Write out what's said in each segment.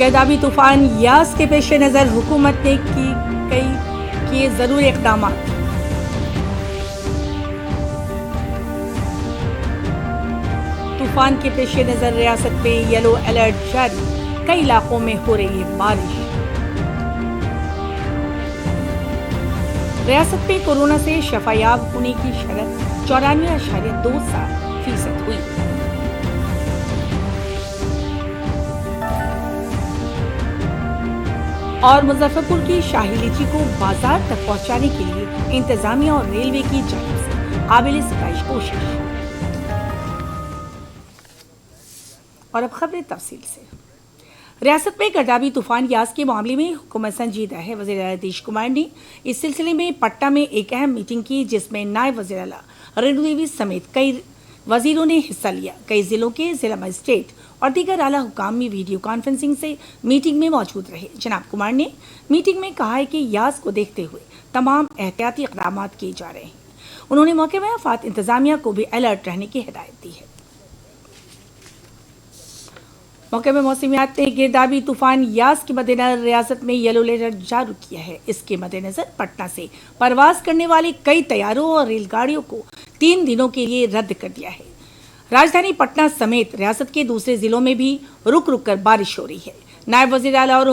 गर्दाबी तूफान यास के पेश नज़र हुकूमत ने किए ज़रूरी इक़दाम। तूफान के पेश नज़र रियासत में येलो अलर्ट जारी, कई इलाकों में हो रही है बारिश। रियासत में कोरोना से शफायाब होने की शरत 94.27% हुई। और मुजफ्फरपुर की शाही लीची को बाजार तक पहुंचाने के लिए इंतजामिया और रेलवे की जानिब से काबिल सताइश कोशिश। और अब खबरें तफसील से। रियासत में गर्दाबी तूफान यास के मामले में हुकूमत संजीदा है। वज़ीर आला नीतीश कुमार ने इस सिलसिले में पटना में एक अहम मीटिंग की, जिसमें नायब वज़ीर आला रेणु देवी समेत कई वजीरों ने हिस्सा लिया। कई जिलों के जिला मजिस्ट्रेट और दीगर आला हुकाम भी वीडियो कॉन्फ्रेंसिंग से मीटिंग में मौजूद रहे। जनाब कुमार ने मीटिंग में कहा है कि यास को देखते हुए तमाम एहतियाती इक़दाम किए जा रहे हैं। उन्होंने मौके में आफात इंतजामिया को भी अलर्ट रहने की हिदायत दी है। मौके में मौसमियात ने गिरदाबी तूफान यास के मद्देनजर रियासत में येलो अलर्ट जारी किया है। इसके मद्देनजर पटना से परवाज करने वाले कई तैयारों और रेलगाड़ियों को 3 दिनों के लिए रद्द कर दिया है। राजधानी पटना समेत रियासत के दूसरे जिलों में भी रुक रुक कर बारिश हो रही है। नायब वज़ीर आला और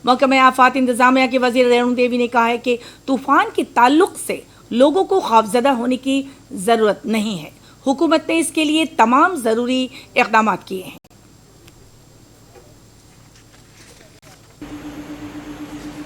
महकमा आफात इंतजामिया के वज़ीर रेणु देवी ने कहा है कि तूफान के ताल्लुक से लोगों को खौफजदा होने की जरूरत नहीं है। हुकूमत ने इसके लिए तमाम जरूरी इक़दाम किए हैं।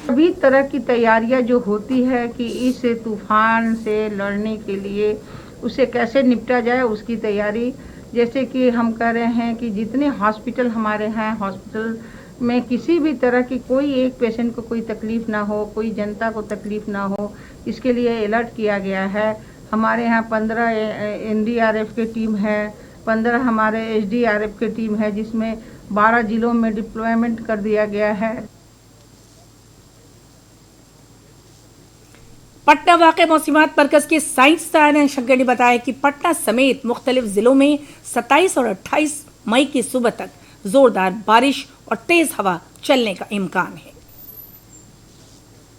सभी तरह की तैयारियां जो होती है कि इस तूफान से लड़ने के लिए उसे कैसे निपटा जाए, उसकी तैयारी, जैसे कि हम कह रहे हैं कि जितने हॉस्पिटल हमारे हैं, हॉस्पिटल में किसी भी तरह की कोई एक पेशेंट को कोई तकलीफ ना हो, कोई जनता को तकलीफ ना हो, इसके लिए अलर्ट किया गया है। हमारे यहाँ 15 NDRF की टीम है, 15 हमारे SDRF की टीम है, जिसमें 12 जिलों में डिप्लॉयमेंट कर दिया गया है। पटना वाक़े मौसमियात मरकज़ के साइंसदान शंकर ने बताया कि पटना समेत मुख्तलिफ जिलों में 27 और 28 मई की सुबह तक जोरदार बारिश और तेज हवा चलने का इम्कान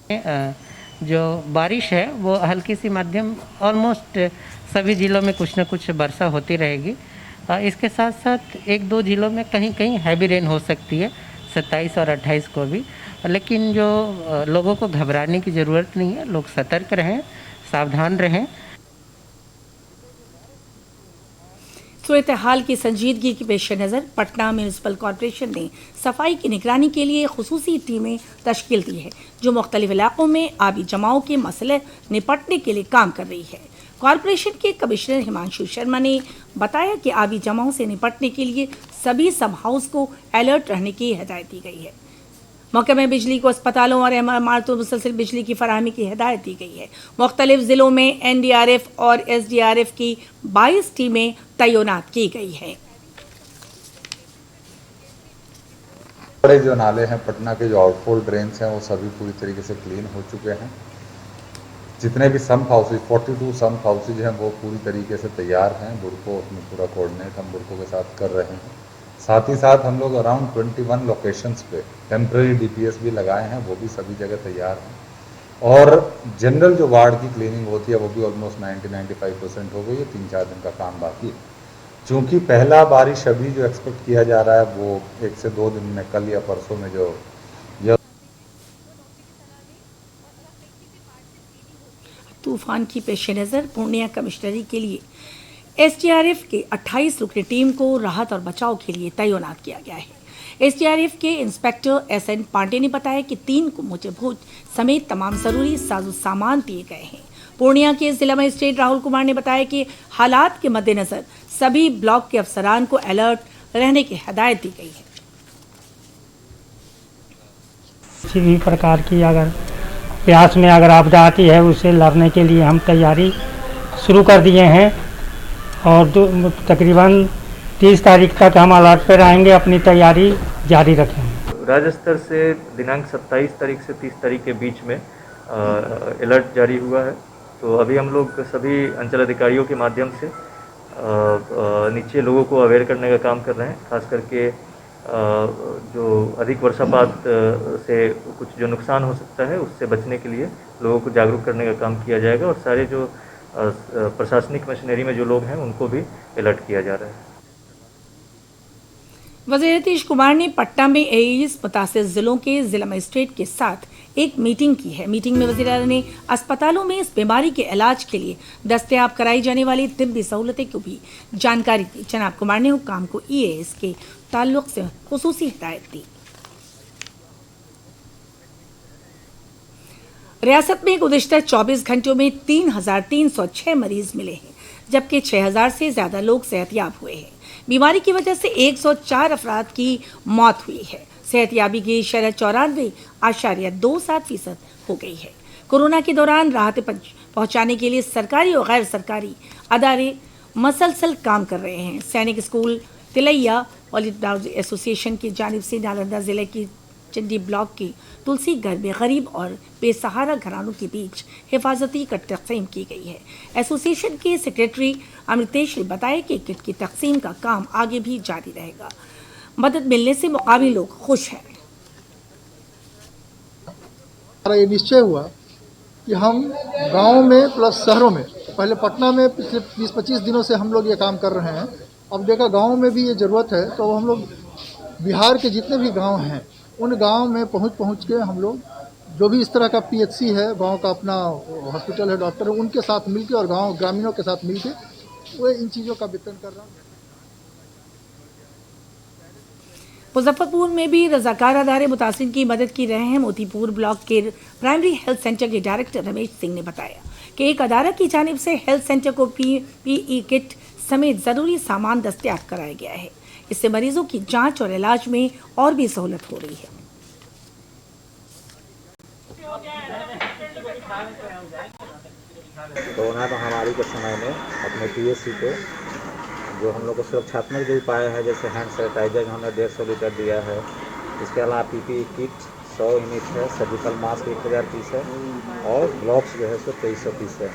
है। जो बारिश है वो हल्की सी मध्यम ऑलमोस्ट सभी जिलों में कुछ न कुछ वर्षा होती रहेगी। इसके साथ साथ 1-2 जिलों में कहीं कहीं हैवी रेन हो सकती है 27 और 28 को भी, लेकिन जो लोगों को घबराने की ज़रूरत नहीं है। लोग सतर्क रहें, सावधान रहें। सूरत हाल की संजीदगी के पेश नज़र पटना म्यूनिसिपल कॉरपोरेशन ने सफाई की निगरानी के लिए खुसूसी टीमें तश्कील दी है, जो मुख्तलिफ इलाकों में आबी जमाव के मसले निपटने के लिए काम कर रही है। कॉरपोरेशन के कमिश्नर हिमांशु शर्मा ने बताया कि आबी जमाव से निपटने के लिए सभी सब हाउस को अलर्ट रहने की हिदायत दी गई है। मौके में बिजली को अस्पतालों और इमारतों में मुसलसल बिजली की फराहमी की हिदायत दी गई है। मुख्तलिफ जिलों में NDRF और SDRF की 22 टीमें तैनात की गई हैं। बड़े जो नाले हैं पटना के, जो आउटफॉल ड्रेन्स हैं, वो सभी पूरी तरीके से क्लीन हो चुके हैं। जितने भी सम्प हाउसेज 42 सम्प हाउसेज हैं वो पूरी तरीके से तैयार हैं। बुड़को उसमें पूरा कोऑर्डिनेट हम बुड़को के साथ कर रहे हैं। साथ ही साथ हम लोग अराउंड 21 लोकेशंस पे टेम्प्रेरी DPS भी लगाए हैं, वो भी सभी जगह तैयार हैं। और जनरल जो वार्ड की क्लीनिंग होती है वो भी ऑलमोस्ट 90-95% हो गई है। 3-4 दिन का काम बाकी है। चूँकि पहला बारिश अभी जो एक्सपेक्ट किया जा रहा है वो 1 से 2 दिन में, कल या परसों में जो तूफान की पेश नज़र पूर्णिया कमिश्नरी के लिए SDRF के 28 रुकनी टीम को राहत और बचाव के लिए तैनात किया गया है। SDRF के इंस्पेक्टर SN पांडे ने बताया कि 3 को मोटरबोट समेत तमाम जरूरी साजो सामान दिए गए हैं। पूर्णिया के जिला मजिस्ट्रेट राहुल कुमार ने बताया कि हालात के मद्देनजर सभी ब्लॉक के अफसरान को अलर्ट रहने की हिदायत दी गई है। किसी भी प्रकार की अगर प्रयास में अगर आपदा आती है, उससे लड़ने के लिए हम तैयारी शुरू कर दिए हैं और तकरीबन 30 तारीख तक हम अलर्ट पर रहेंगे, अपनी तैयारी जारी रखेंगे। राज्य स्तर से दिनांक 27 तारीख से 30 तारीख के बीच में अलर्ट जारी हुआ है। तो अभी हम लोग सभी अंचल अधिकारियों के माध्यम से नीचे लोगों को अवेयर करने का काम कर रहे हैं। खास करके जो अधिक वर्षापात से कुछ जो नुकसान हो सकता है उससे बचने के लिए लोगों को जागरूक करने का काम किया जाएगा और सारे जो प्रशासनिक मशीनरी में जो लोग हैं उनको भी अलर्ट किया जा रहा है। वज़ीर नीतीश कुमार ने पटना में एईएस मुतासिर जिलों के जिला मजिस्ट्रेट के साथ एक मीटिंग की है। मीटिंग में वज़ीर आला ने अस्पतालों में इस बीमारी के इलाज के लिए दस्तयाब कराई जाने वाली तिब्बी सहूलतें की भी जानकारी दी। जनाब कुमार ने हुक्काम को एईएस के ताल्लुक से खुसूसी हिदायत दी। रियासत में गुज़िश्ता 24 घंटों में 3,306 मरीज मिले हैं, जबकि 6,000 से ज्यादा लोग सेहतयाब हुए हैं। बीमारी की वजह से 104 अफराद की मौत हुई है। सेहतयाबी की शरह 94.27% हो गई है। कोरोना के दौरान राहत पहुंचाने के लिए सरकारी और गैर सरकारी अदारे मसलसल काम कर रहे हैं। सैनिक स्कूल तिलैया पॉलिटिक्स एसोसिएशन की जानिब से नालंदा जिले की चंडी ब्लॉक की तुलसी घर में गरीब और बेसहारा घरानों के बीच हिफाजती किट तकसीम की गई है। एसोसिएशन के सेक्रेटरी अमृतेश ने बताया कि किट की तकसीम का काम आगे भी जारी रहेगा। मदद मिलने से मुकामी लोग खुश हैं। हमारा ये निश्चय हुआ कि हम गांव में प्लस शहरों में, पहले पटना में पिछले 20-25 दिनों से हम लोग ये काम कर रहे हैं। अब देखा गांव में भी ये ज़रूरत है, तो हम लोग बिहार के जितने भी गांव हैं उन गांव में पहुंच के हम लोग जो भी इस तरह का पीएचसी है, गांव का अपना हॉस्पिटल है, डॉक्टर है, उनके साथ मिलके और गांव ग्रामीणों के साथ मिलके वो इन चीज़ों का वितरण कर रहा हूँ। मुजफ्फरपुर में भी रजाकार अदारे मुतासिर की मदद की रहे हैं। मोतीपुर ब्लॉक के प्राइमरी हेल्थ सेंटर के डायरेक्टर रमेश सिंह ने बताया कि एक अदारा की जानिब से हेल्थ सेंटर को पीपीई किट समेत जरूरी सामान दस्तयाब कराया गया है। इससे मरीजों की जांच और इलाज में और भी सहूलत हो रही है। कोरोना महामारी के समय में अपने पीएचसी को जो हम लोग को सुरक्षात्मक जो उपाय है, जैसे हैंड सैनिटाइजर हमने 150 लीटर दिया है। इसके अलावा पीपीई किट 100 यूनिट है, सर्जिकल मास्क 1000 पीस है और ग्लव्स जो है सो 2300 पीस है।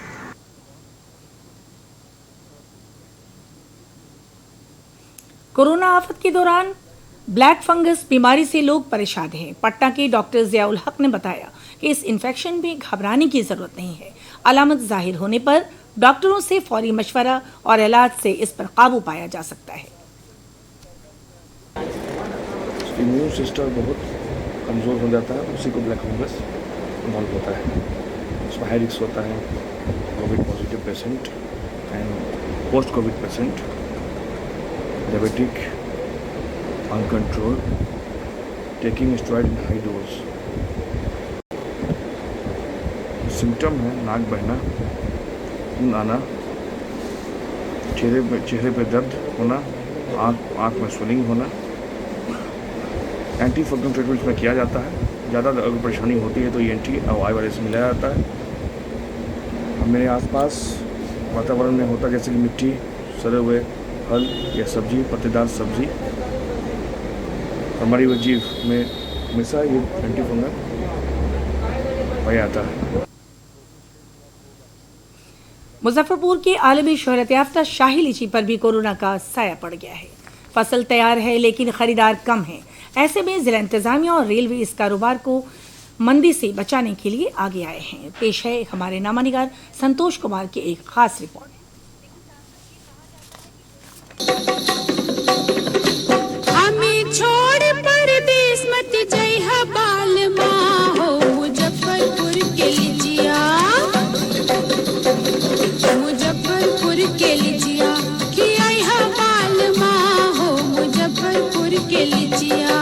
कोरोना आफत के दौरान ब्लैक फंगस बीमारी से लोग परेशान हैं। पटना के डॉक्टर जियाउल हक ने बताया कि इस इन्फेक्शन में घबराने की जरूरत नहीं है। अलामत जाहिर होने पर डॉक्टरों से फौरी मशवरा और इलाज से इस पर काबू पाया जा सकता है। इम्यून सिस्टम बहुत कमज़ोर हो जाता है, उसी को ब्लैक फंगस इन्वॉल्व होता है। उसमें हाई रिस्क होता है covid positive patient and post covid patient, diabetic, uncontrol, taking steroid in high dose. Symptom है नाक बहना, खून आना, चेहरे पे दर्द होना, आँख में स्वेलिंग होना। एंटी फंगल ट्रीटमेंट में किया जाता है। ज़्यादा अगर परेशानी होती है तो ENT और आई वायरस मिलाया जाता है। मेरे आसपास वातावरण में होता जैसे कि मिट्टी, सड़े हुए फल या सब्जी, पत्तेदार सब्जी, हमारी वजीव में हमेशा ये एंटी फंगल पाया जाता है। मुजफ्फरपुर के आलमी शोहरत याफ्ता शाही लीची पर भी कोरोना का साया पड़ गया है। फसल तैयार है लेकिन खरीदार कम है। ऐसे में जिला इंतजामिया और रेलवे इस कारोबार को मंदी से बचाने के लिए आगे आए हैं। पेश है हमारे नामानिगार संतोष कुमार की एक खास रिपोर्ट। हमें छोड़ परदेस मत जइहा बालमा हो, मुजफ्फरपुर के लिजिया, मुजफ्फरपुर के लिजिया, खियाइहा बालमा हो, मुजफ्फरपुर के लिजिया।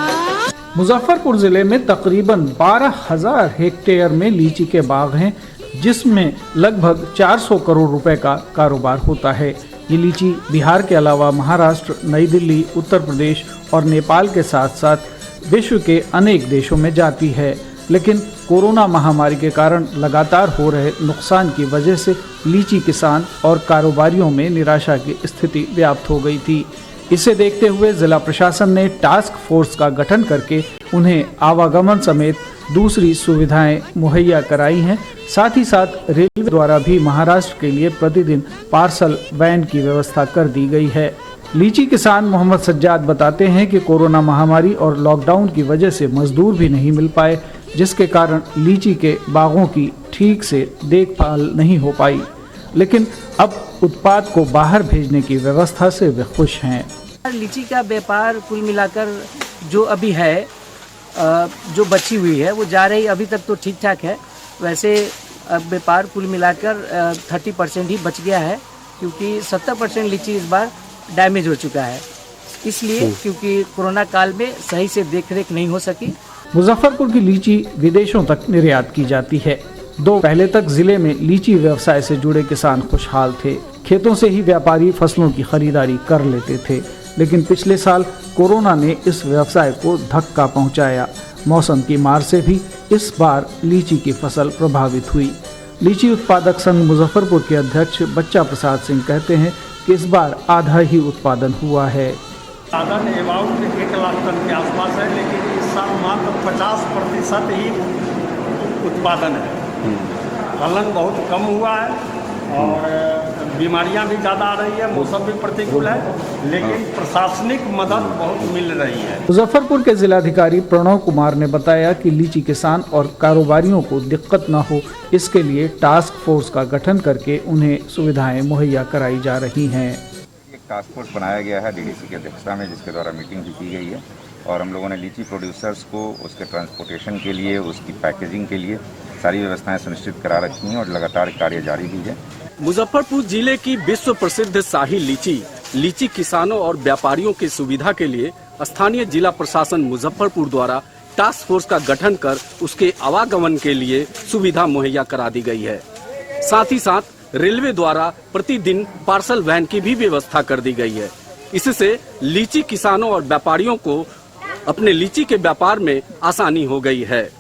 मुजफ्फरपुर ज़िले में तकरीबन 12,000 हेक्टेयर में लीची के बाग हैं, जिसमें लगभग 400 करोड़ रुपए का कारोबार होता है। ये लीची बिहार के अलावा महाराष्ट्र, नई दिल्ली, उत्तर प्रदेश और नेपाल के साथ साथ विश्व के अनेक देशों में जाती है। लेकिन कोरोना महामारी के कारण लगातार हो रहे नुकसान की वजह से लीची किसान और कारोबारियों में निराशा की स्थिति व्याप्त हो गई थी। इसे देखते हुए जिला प्रशासन ने टास्क फोर्स का गठन करके उन्हें आवागमन समेत दूसरी सुविधाएं मुहैया कराई हैं। साथ ही साथ रेलवे द्वारा भी महाराष्ट्र के लिए प्रतिदिन पार्सल वैन की व्यवस्था कर दी गई है। लीची किसान मोहम्मद सज्जाद बताते हैं कि कोरोना महामारी और लॉकडाउन की वजह से मजदूर भी नहीं मिल पाए, जिसके कारण लीची के बागों की ठीक से देखभाल नहीं हो पाई, लेकिन अब उत्पाद को बाहर भेजने की व्यवस्था से वे खुश हैं। लीची का व्यापार कुल मिलाकर जो अभी है, जो बची हुई है वो जा रही, अभी तक तो ठीक ठाक है। वैसे व्यापार कुल मिलाकर 30% ही बच गया है, क्योंकि 70% लीची इस बार डैमेज हो चुका है, इसलिए क्योंकि कोरोना काल में सही से देखरेख नहीं हो सकी। मुजफ्फरपुर की लीची विदेशों तक निर्यात की जाती है। 2 पहले तक जिले में लीची व्यवसाय से जुड़े किसान खुशहाल थे। खेतों से ही व्यापारी फसलों की खरीदारी कर लेते थे, लेकिन पिछले साल कोरोना ने इस व्यवसाय को धक्का पहुंचाया। मौसम की मार से भी इस बार लीची की फसल प्रभावित हुई। लीची उत्पादक संघ मुजफ्फरपुर के अध्यक्ष बच्चा प्रसाद सिंह कहते हैं कि इस बार आधा ही उत्पादन हुआ है। उत्पादन अबाउट 1 लाख टन के आसपास है, लेकिन इस साल मात्र 50% ही उत्पादन है। फलन बहुत कम हुआ है और बीमारियां भी ज़्यादा आ रही है, मौसम भी प्रतिकूल है, लेकिन प्रशासनिक मदद बहुत मिल रही है। मुजफ्फरपुर के जिलाधिकारी प्रणव कुमार ने बताया कि लीची किसान और कारोबारियों को दिक्कत न हो, इसके लिए टास्क फोर्स का गठन करके उन्हें सुविधाएं मुहैया कराई जा रही हैं। एक टास्क फोर्स बनाया गया है डीडीसी की अध्यक्षता में, जिसके द्वारा मीटिंग भी की गई है और हम लोगों ने लीची प्रोड्यूसर्स को उसके ट्रांसपोर्टेशन के लिए, उसकी पैकेजिंग के लिए सारी व्यवस्थाएं सुनिश्चित करा रखी हैं और लगातार कार्य जारी भी है। मुजफ्फरपुर जिले की विश्व प्रसिद्ध शाही लीची किसानों और व्यापारियों की सुविधा के लिए स्थानीय जिला प्रशासन मुजफ्फरपुर द्वारा टास्क फोर्स का गठन कर उसके आवागमन के लिए सुविधा मुहैया करा दी गई है। साथ ही साथ रेलवे द्वारा प्रतिदिन पार्सल वैन की भी व्यवस्था कर दी गई है। इससे लीची किसानों और व्यापारियों को अपने लीची के व्यापार में आसानी हो गई है।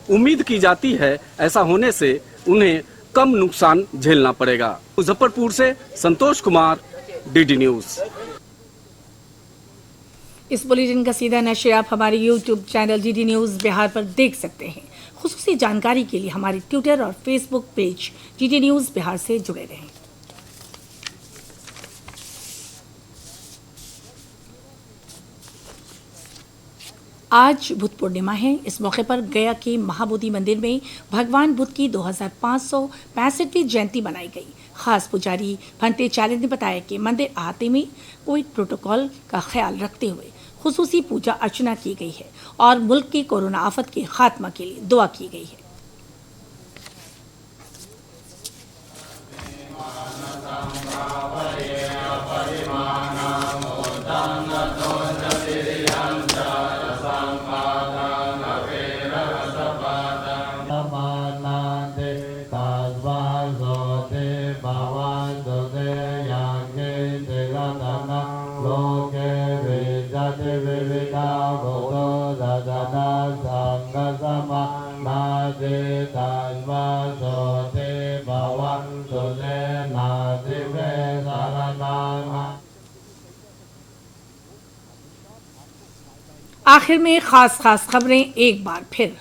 उम्मीद की जाती है ऐसा होने से उन्हें कम नुकसान झेलना पड़ेगा। मुजफ्फरपुर से संतोष कुमार, डीडी न्यूज। इस बुलेटिन का सीधा नशर आप हमारे YouTube channel DD news Bihar पर देख सकते हैं। खुसूसी जानकारी के लिए हमारे ट्विटर और Facebook page DD news Bihar से जुड़े रहें। आज बुद्ध पूर्णिमा है। इस मौके पर गया के महाबोधि मंदिर में भगवान बुद्ध की 2565वीं जयंती मनाई गई। खास पुजारी भंटे चार्य ने बताया कि मंदिर अहाते में कोविड प्रोटोकॉल का ख्याल रखते हुए खुसूसी पूजा अर्चना की गई है और मुल्क की कोरोना आफत के खात्मा के लिए दुआ की गई है। आखिर में खास खबरें एक बार फिर।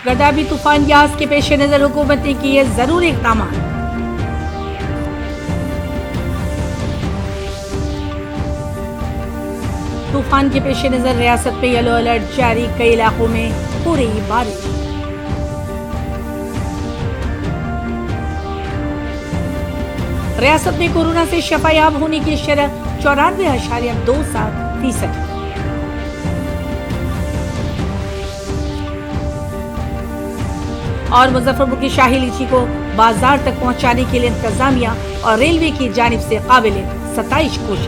गर्दाबी तूफान यास के पेश नजर हुकूमत ने किए जरूरी इक़दाम। तूफान के पेश नजर रियासत में येलो अलर्ट जारी, कई इलाकों में हो रही बारिश। रियासत में कोरोना से शफायाब होने की शरह 94.27%। और मुजफ्फरपुर की शाही लीची को बाजार तक पहुंचाने के लिए इंतजामिया और रेलवे की जानिब से काबिल 27 कोशिश।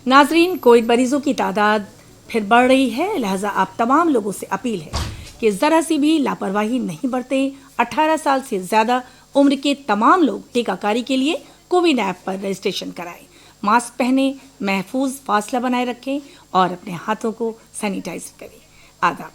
नाजरीन, कोविड मरीजों की तादाद फिर बढ़ रही है, लिहाजा आप तमाम लोगों से अपील है कि जरा सी भी लापरवाही नहीं बरतें। 18 साल से ज्यादा उम्र के तमाम लोग टीकाकारी के लिए कोविन ऐप पर रजिस्ट्रेशन कराएं। मास्क पहने, महफूज फासला बनाए रखें और अपने हाथों को सैनिटाइज करें। आदाब।